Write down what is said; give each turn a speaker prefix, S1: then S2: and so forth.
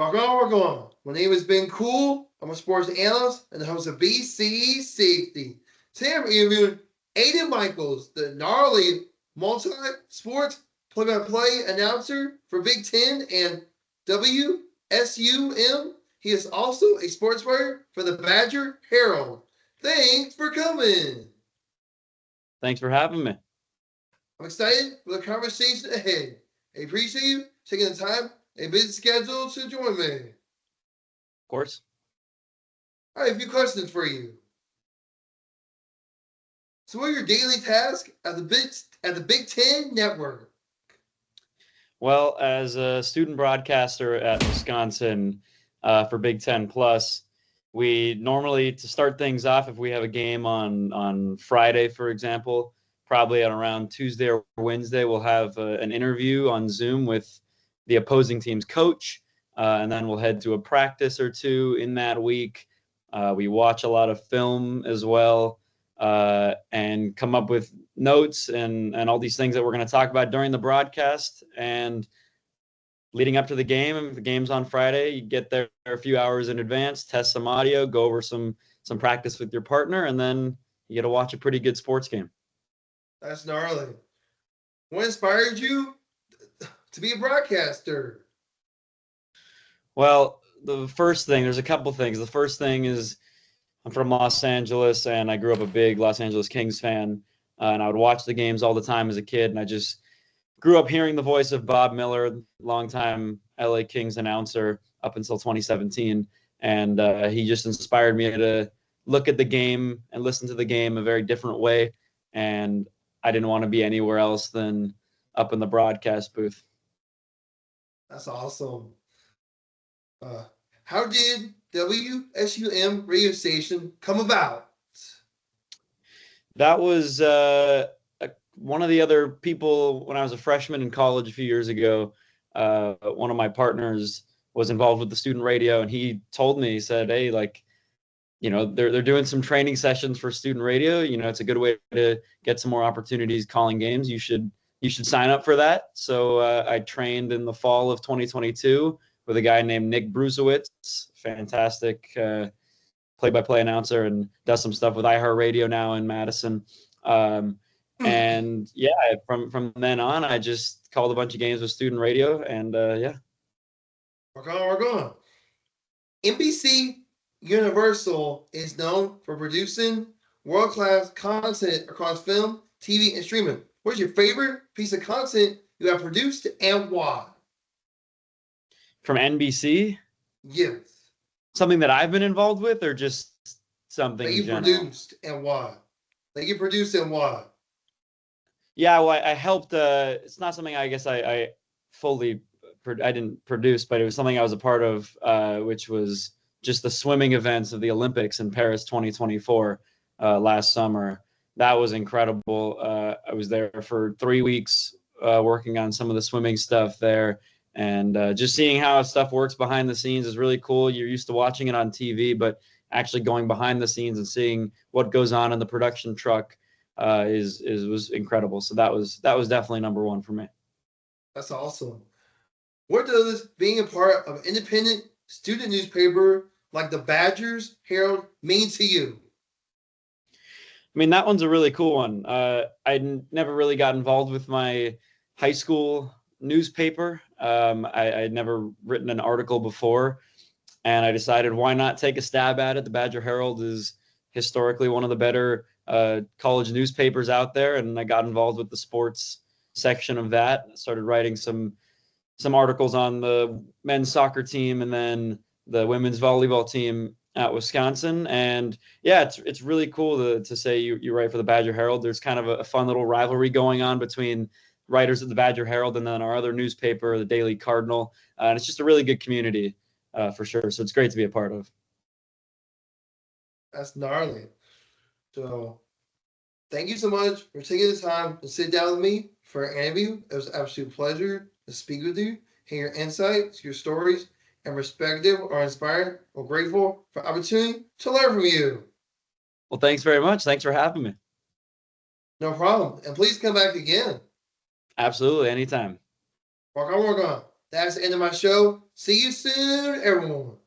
S1: Rock on, rock on. My name is Ben Cool. I'm a sports analyst and the host of BC Safety. Today I'm interviewing Aiden Michaels, the gnarly multi-sports play-by-play announcer for Big Ten and WSUM. He is also a sports writer for the Badger Herald. Thanks for coming.
S2: Thanks for having me. Of
S1: I'm excited for the conversation ahead. I appreciate you taking the time a busy schedule to join me.
S2: course.
S1: I have a few questions for you. So, what are your daily tasks at the Big Ten Network?
S2: Well, as a student broadcaster at Wisconsin for Big Ten Plus, we normally, to start things off, if we have a game on Friday, for example, probably on around Tuesday or Wednesday, we'll have an interview on Zoom with the opposing team's coach, and then we'll head to a practice or two in that week. We watch a lot of film as well, and come up with notes and all these things that we're going to talk about during the broadcast. And leading up to the game, if the game's on Friday, you get there a few hours in advance, test some audio, go over some practice with your partner, and then you get to watch a pretty good sports game.
S1: That's gnarly. What inspired you to be a broadcaster?
S2: Well, there's a couple things. The first thing is I'm from Los Angeles, and I grew up a big Los Angeles Kings fan, and I would watch the games all the time as a kid, and I just grew up hearing the voice of Bob Miller, longtime LA Kings announcer up until 2017, and he just inspired me to look at the game and listen to the game a very different way, and I didn't want to be anywhere else than up in the broadcast booth.
S1: That's awesome. How did WSUM radio station come about?
S2: That was one of the other people when I was a freshman in college a few years ago. One of my partners was involved with the student radio, and he told me, he said, "Hey, like, they're doing some training sessions for student radio. It's a good way to get some more opportunities calling games. You should sign up for that." So I trained in the fall of 2022 with a guy named Nick Brusewitz, fantastic play-by-play announcer, and does some stuff with iHeartRadio now in Madison. And yeah, from then on, I just called a bunch of games with student radio, and yeah.
S1: We're going. NBC Universal is known for producing world-class content across film, TV, and streaming. What's your favorite piece of content you have produced and why?
S2: From NBC?
S1: Yes.
S2: Something that I've been involved with, or just something
S1: that you
S2: in general?
S1: Produced and why? That you produced and why?
S2: Yeah, well, I helped. It's not something I guess I fully, I didn't produce, but it was something I was a part of, which was just the swimming events of the Olympics in Paris 2024 last summer. That was incredible. I was there for 3 weeks working on some of the swimming stuff there. And just seeing how stuff works behind the scenes is really cool. You're used to watching it on TV, but actually going behind the scenes and seeing what goes on in the production truck was incredible. So that was definitely number one for me.
S1: That's awesome. What does being a part of an independent student newspaper like the Badgers Herald mean to you?
S2: I mean, that one's a really cool one. I never really got involved with my high school newspaper. I had never written an article before, and I decided, why not take a stab at it? The Badger Herald is historically one of the better college newspapers out there, and I got involved with the sports section of that. I started writing some articles on the men's soccer team and then the women's volleyball team at Wisconsin. And yeah, it's really cool to say you write for the Badger Herald. There's kind of a fun little rivalry going on between writers at the Badger Herald and then our other newspaper, the Daily Cardinal. And it's just a really good community for sure. So it's great to be a part of.
S1: That's gnarly. So thank you so much for taking the time to sit down with me for an interview. It was an absolute pleasure to speak with you, hear your insights, your stories, and perspective are inspiring. We're grateful for the opportunity to learn from you.
S2: Well, thanks very much. Thanks for having me.
S1: No problem. And please come back again.
S2: Absolutely. Anytime.
S1: Walk on, walk on. That's the end of my show. See you soon, everyone.